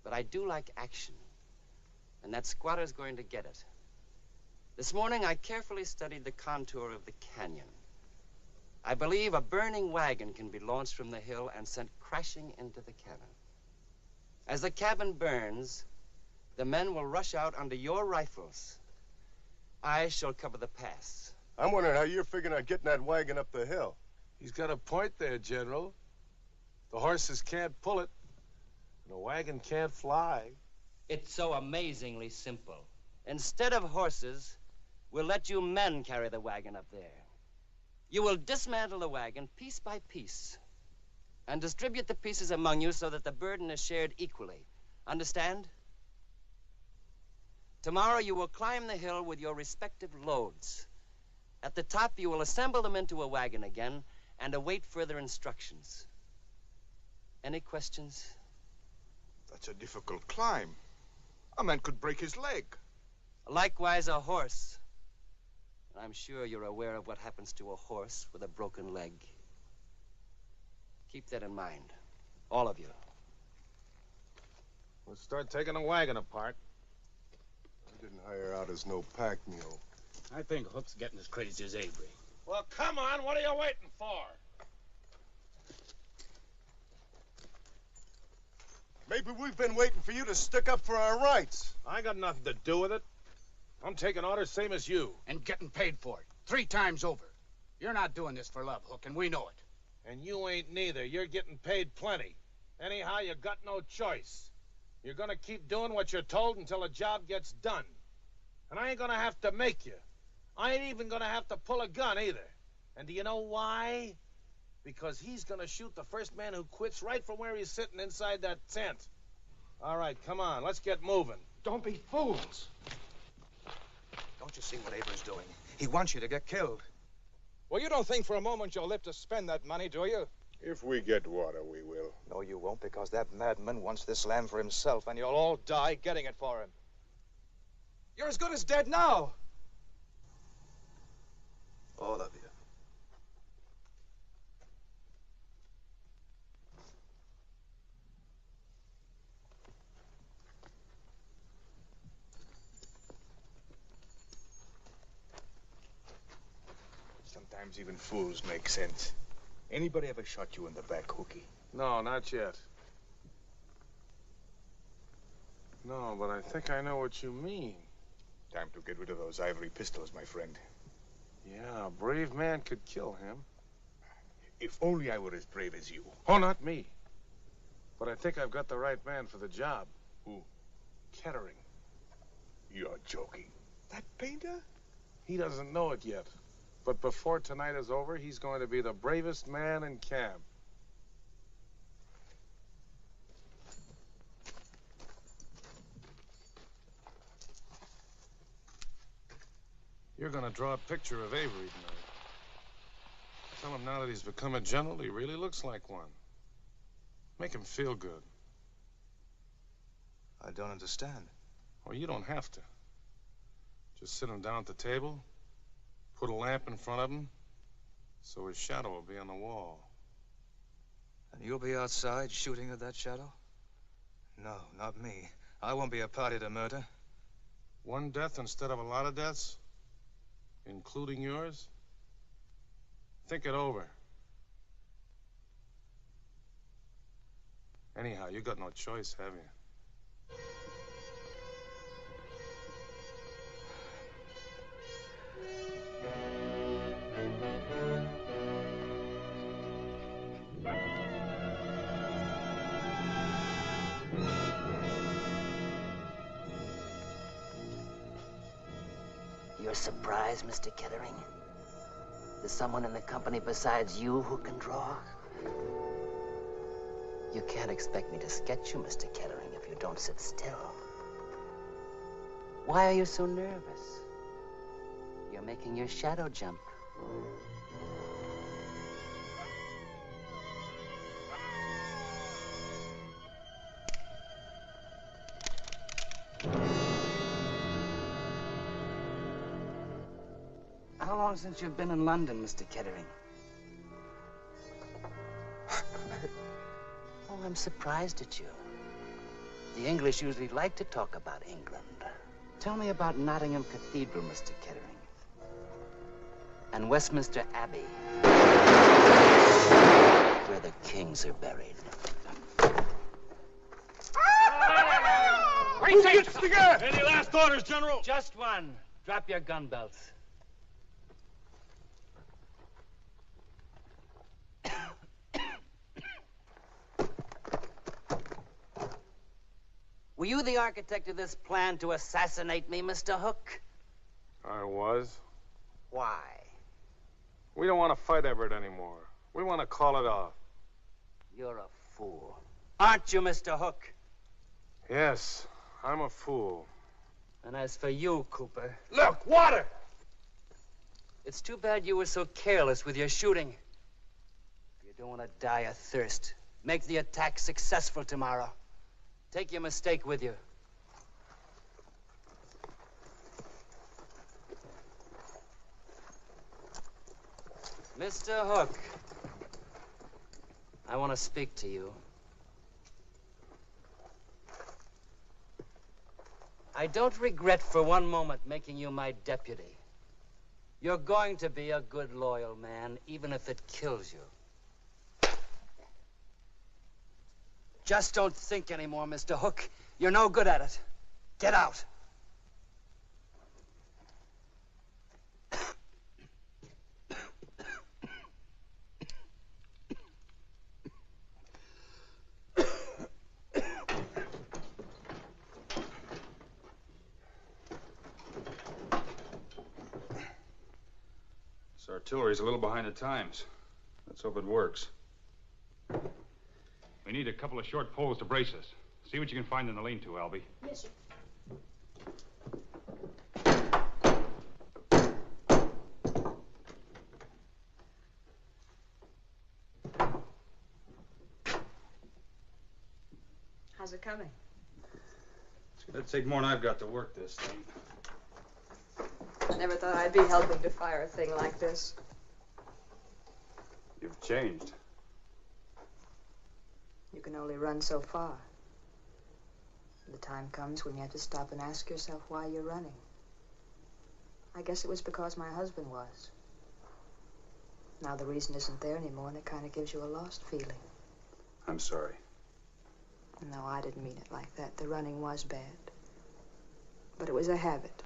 but I do like action. And that squatter's going to get it. This morning I carefully studied the contour of the canyon. I believe a burning wagon can be launched from the hill and sent crashing into the cabin. As the cabin burns, the men will rush out under your rifles. I shall cover the pass. I'm wondering how you're figuring on getting that wagon up the hill. He's got a point there, General. The horses can't pull it, and the wagon can't fly. It's so amazingly simple. Instead of horses, we'll let you men carry the wagon up there. You will dismantle the wagon piece by piece and distribute the pieces among you so that the burden is shared equally. Understand? Tomorrow you will climb the hill with your respective loads. At the top, you will assemble them into a wagon again and await further instructions. Any questions? That's a difficult climb. A man could break his leg. Likewise, a horse. I'm sure you're aware of what happens to a horse with a broken leg. Keep that in mind, all of you. Let's start taking the wagon apart. I didn't hire out as no pack mule. I think Hook's getting as crazy as Avery. Well, come on. What are you waiting for? Maybe we've been waiting for you to stick up for our rights. I got nothing to do with it. I'm taking orders same as you. And getting paid for it. 3 times over. You're not doing this for love, Hook, and we know it. And you ain't neither. You're getting paid plenty. Anyhow, you got no choice. You're gonna keep doing what you're told until the job gets done. And I ain't gonna have to make you. I ain't even gonna have to pull a gun either. And do you know why? Because he's gonna shoot the first man who quits right from where he's sitting inside that tent. All right, come on, let's get moving. Don't be fools. Don't you see what Avery's doing? He wants you to get killed. Well, you don't think for a moment you'll live to spend that money, do you? If we get water, we will. No, you won't, because that madman wants this land for himself, and you'll all die getting it for him. You're as good as dead now. All of you. Sometimes even fools make sense. Anybody ever shot you in the back, Hookie? No, not yet. No, but I think I know what you mean. Time to get rid of those ivory pistols, my friend. Yeah, a brave man could kill him. If only I were as brave as you. Oh, not me. But I think I've got the right man for the job. Who? Kettering. You're joking. That painter? He doesn't know it yet. But before tonight is over, he's going to be the bravest man in camp. You're going to draw a picture of Avery tonight. Tell him now that he's become a general, he really looks like one. Make him feel good. I don't understand. Well, you don't have to. Just sit him down at the table, put a lamp in front of him, so his shadow will be on the wall. And you'll be outside shooting at that shadow? No, not me. I won't be a party to murder. One death instead of a lot of deaths? Including yours? Think it over. Anyhow, you got no choice, have you? You're surprised, Mr. Kettering? There's someone in the company besides you who can draw? You can't expect me to sketch you, Mr. Kettering, if you don't sit still. Why are you so nervous? You're making your shadow jump. How long since you've been in London, Mr. Kettering? Oh, I'm surprised at you. The English usually like to talk about England. Tell me about Nottingham Cathedral, Mr. Kettering. And Westminster Abbey, where the kings are buried. Who gets the gun? Any last orders, General? Just one. Drop your gun belts. Were you the architect of this plan to assassinate me, Mr. Hook? I was. Why? We don't want to fight Everett anymore. We want to call it off. You're a fool. Aren't you, Mr. Hook? Yes, I'm a fool. And as for you, Cooper... Look, water! It's too bad you were so careless with your shooting. You don't want to die of thirst. Make the attack successful tomorrow. Take your mistake with you. Mr. Hook, I want to speak to you. I don't regret for one moment making you my deputy. You're going to be a good, loyal man, even if it kills you. Just don't think anymore, Mr. Hook. You're no good at it. Get out. This artillery's a little behind the times. Let's hope it works. We need a couple of short poles to brace us. See what you can find in the lean-to, Albie. Yes, sir. How's it coming? It's gonna take more than I've got to work this thing. Never thought I'd be helping to fire a thing like this. You've changed. You can only run so far. The time comes when you have to stop and ask yourself why you're running. I guess it was because my husband was. Now the reason isn't there anymore, and it kind of gives you a lost feeling. I'm sorry. No, I didn't mean it like that. The running was bad. But it was a habit.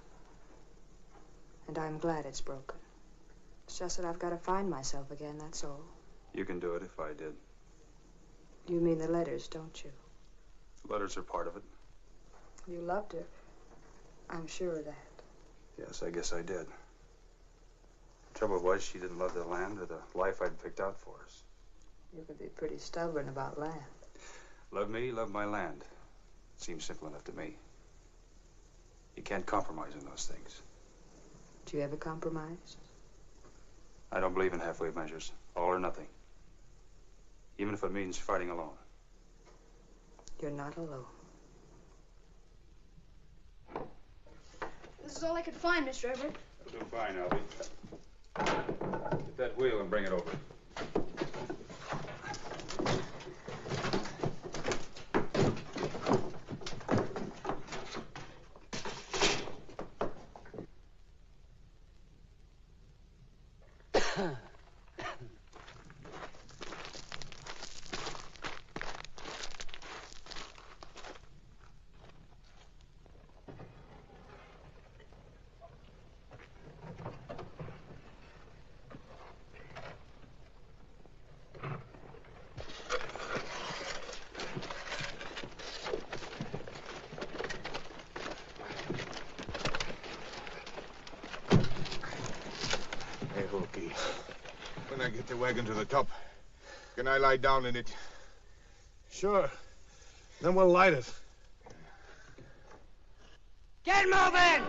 And I'm glad it's broken. It's just that I've got to find myself again, that's all. You can do it if I did. You mean the letters, don't you? Letters are part of it. You loved her. I'm sure of that. Yes, I guess I did. The trouble was she didn't love the land or the life I'd picked out for us. You can be pretty stubborn about land. Love me, love my land. Seems simple enough to me. You can't compromise on those things. Do you ever compromise? I don't believe in halfway measures. All or nothing. Even if it means fighting alone. You're not alone. This is all I could find, Mr. Everett. You'll do fine, Albie. Get that wheel and bring it over. When I get the wagon to the top, can I lie down in it? Sure. Then we'll light it. Get moving!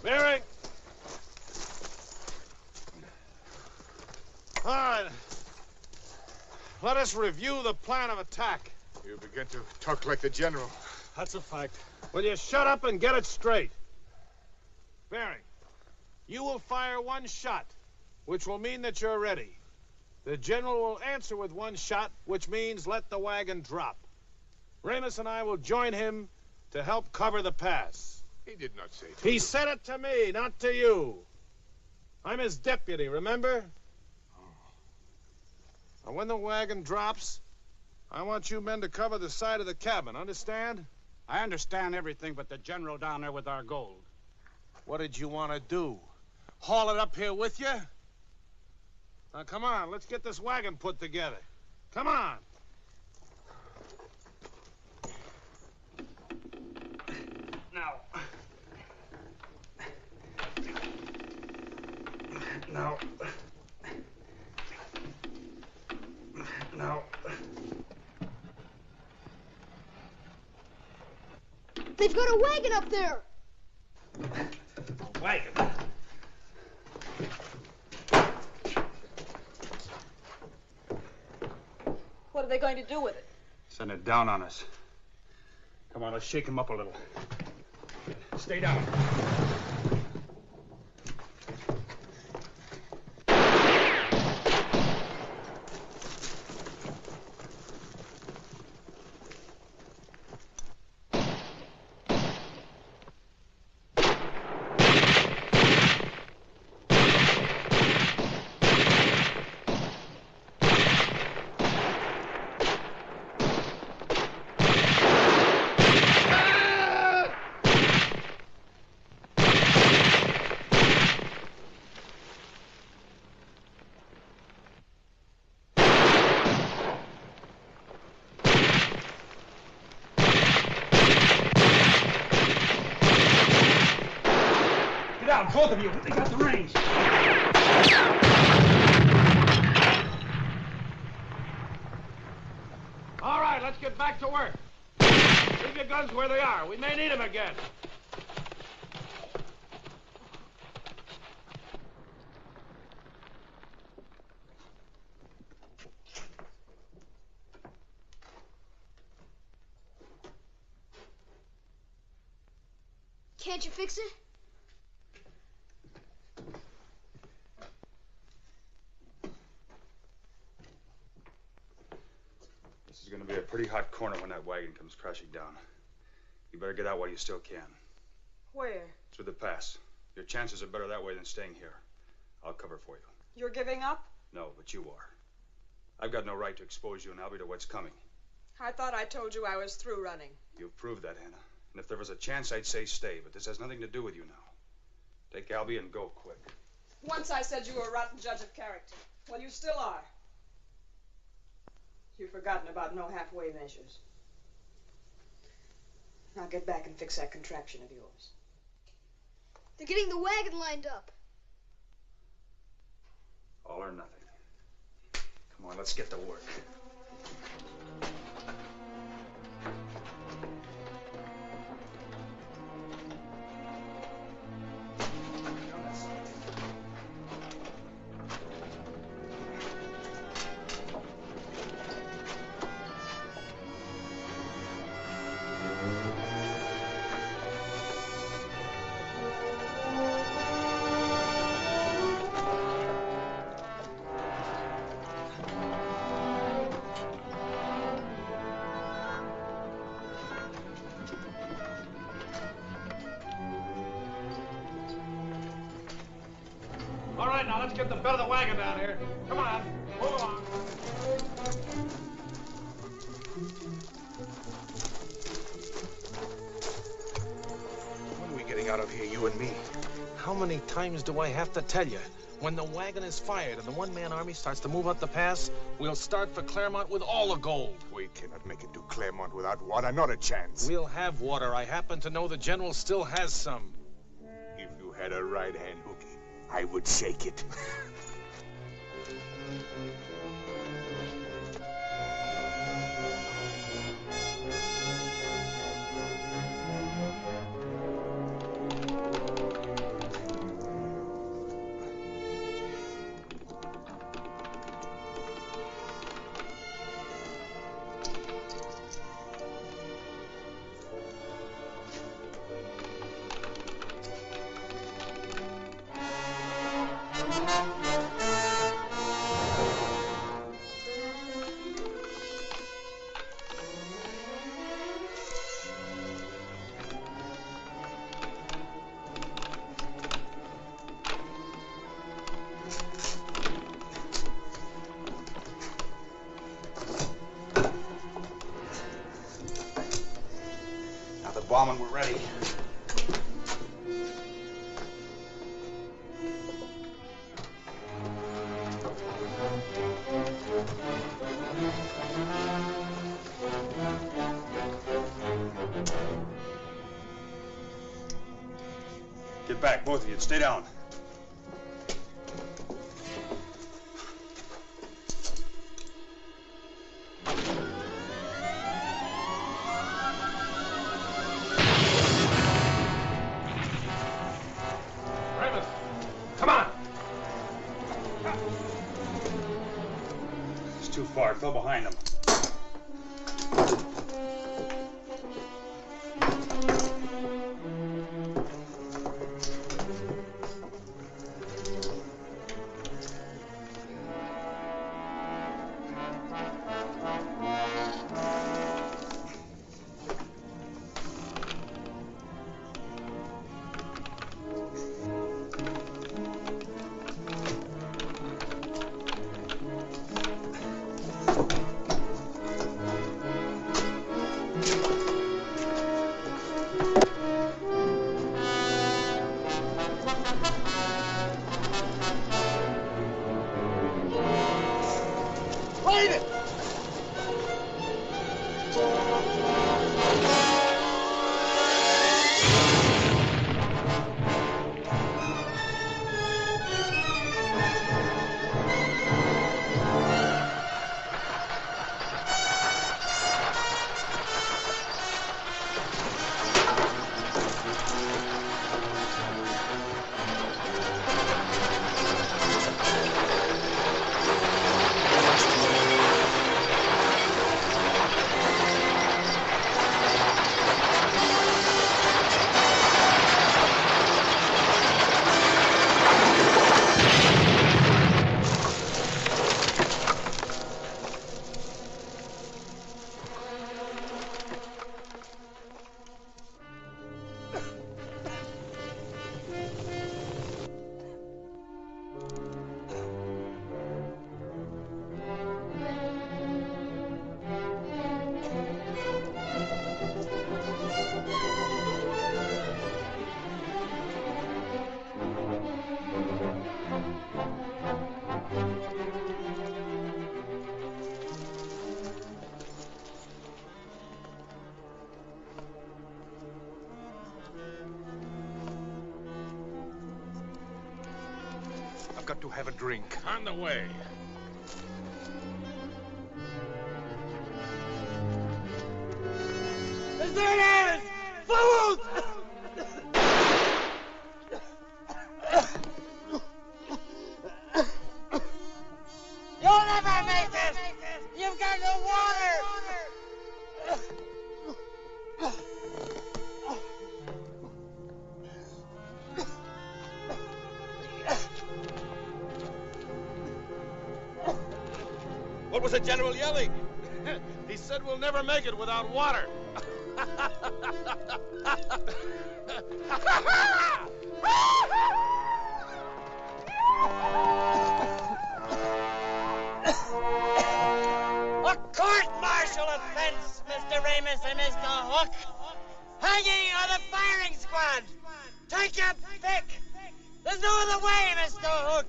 Bearing. All right. Let us review the plan of attack. You begin to talk like the general. That's a fact. Will you shut up and get it straight? Bearing, you will fire one shot, which will mean that you're ready. The general will answer with one shot, which means let the wagon drop. Ramus and I will join him to help cover the pass. He did not say that. He said it to me, not to you. I'm his deputy, remember? And when the wagon drops, I want you men to cover the side of the cabin, understand? I understand everything but the general down there with our gold. What did you want to do? Haul it up here with you? Now, come on, let's get this wagon put together. Come on. Now. Now. Now. They've got a wagon up there. Wagon? What are they going to do with it? Send it down on us. Come on, let's shake him up a little. Stay down. Both of you, they got the range. All right, let's get back to work. Leave your guns where they are. We may need them again. Can't you fix it? This is going to be a pretty hot corner when that wagon comes crashing down. You better get out while you still can. Where? Through the pass. Your chances are better that way than staying here. I'll cover for you. You're giving up? No, but you are. I've got no right to expose you and Albie to what's coming. I thought I told you I was through running. You've proved that, Hannah. And if there was a chance, I'd say stay, but this has nothing to do with you now. Take Albie and go quick. Once I said you were a rotten judge of character. Well, you still are. You've forgotten about no halfway measures. Now get back and fix that contraption of yours. They're getting the wagon lined up. All or nothing. Come on, let's get to work. now, let's get the bed of the wagon down here. Come on, move along. When are we getting out of here, you and me? How many times do I have to tell you? When the wagon is fired and the one-man army starts to move up the pass, we'll start for Claremont with all the gold. We cannot make it to Claremont without water, not a chance. We'll have water. I happen to know the general still has some. If you had a right-hand hooky, I would shake it. Bombing, we're ready. Get back, both of you. Stay down. Too far. It fell behind them. I've got to have a drink. On the way. Deserters! Fools! You'll never make this! You've got no water! What was the general yelling? He said we'll never make it without water. A court-martial offense, Mr. Ramus and Mr. Hook. Hanging on the firing squad. Take your pick. There's no other way, Mr. Hook.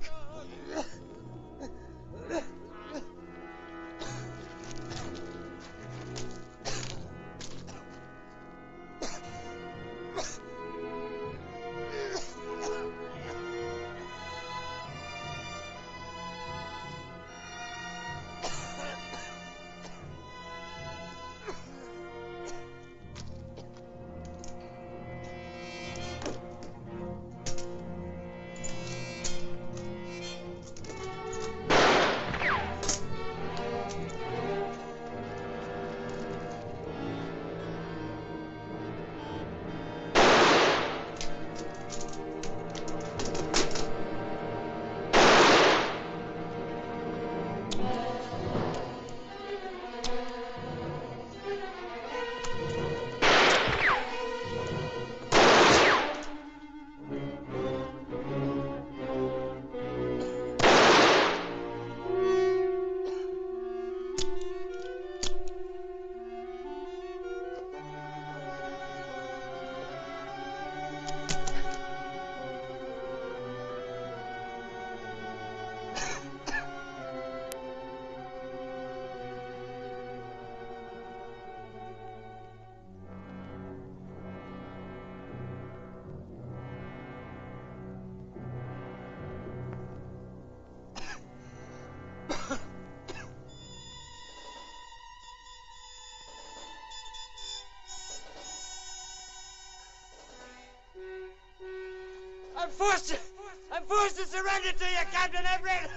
I'm forced to surrender to you, Captain Everett.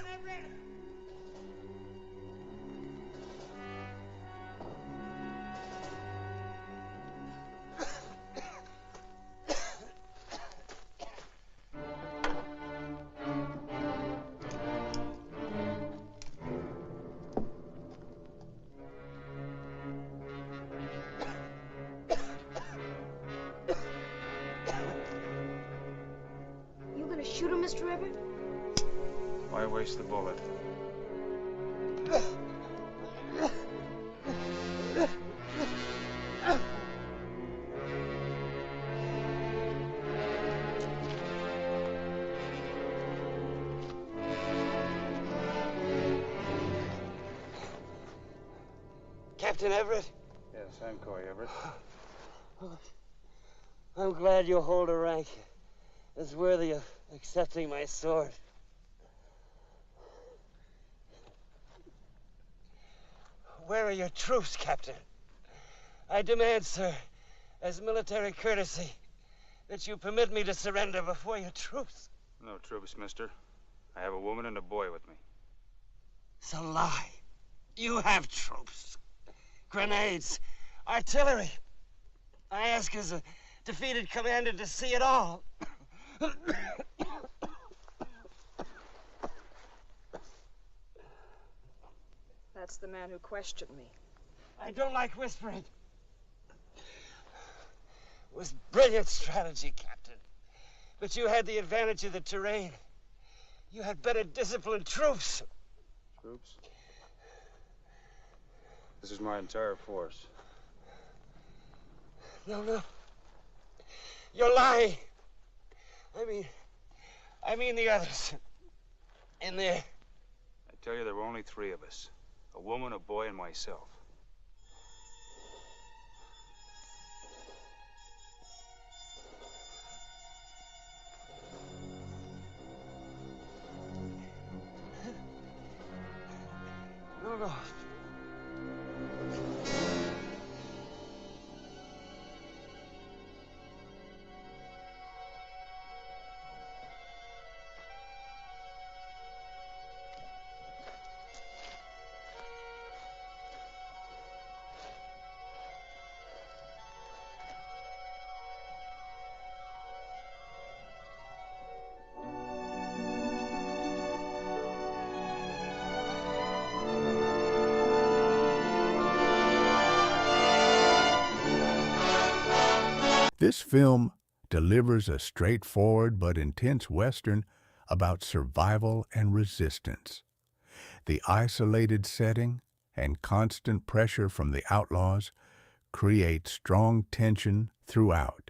Shoot him, Mr. Everett? Why waste the bullet? Captain Everett? Yes, I'm Corey Everett. I'm glad you hold a rank as worthy of accepting my sword. Where are your troops, Captain? I demand, sir, as military courtesy, that you permit me to surrender before your troops. No troops, mister. I have a woman and a boy with me. It's a lie. You have troops. Grenades. Artillery. I ask as a defeated commander to see it all. That's the man who questioned me. I don't like whispering. It was brilliant strategy, Captain. But you had the advantage of the terrain. You had better disciplined troops. Troops? This is my entire force. No. You're lying. I mean the others. In there. I tell you, there were only 3 of us. A woman, a boy, and myself. No. This film delivers a straightforward but intense Western about survival and resistance. The isolated setting and constant pressure from the outlaws create strong tension throughout.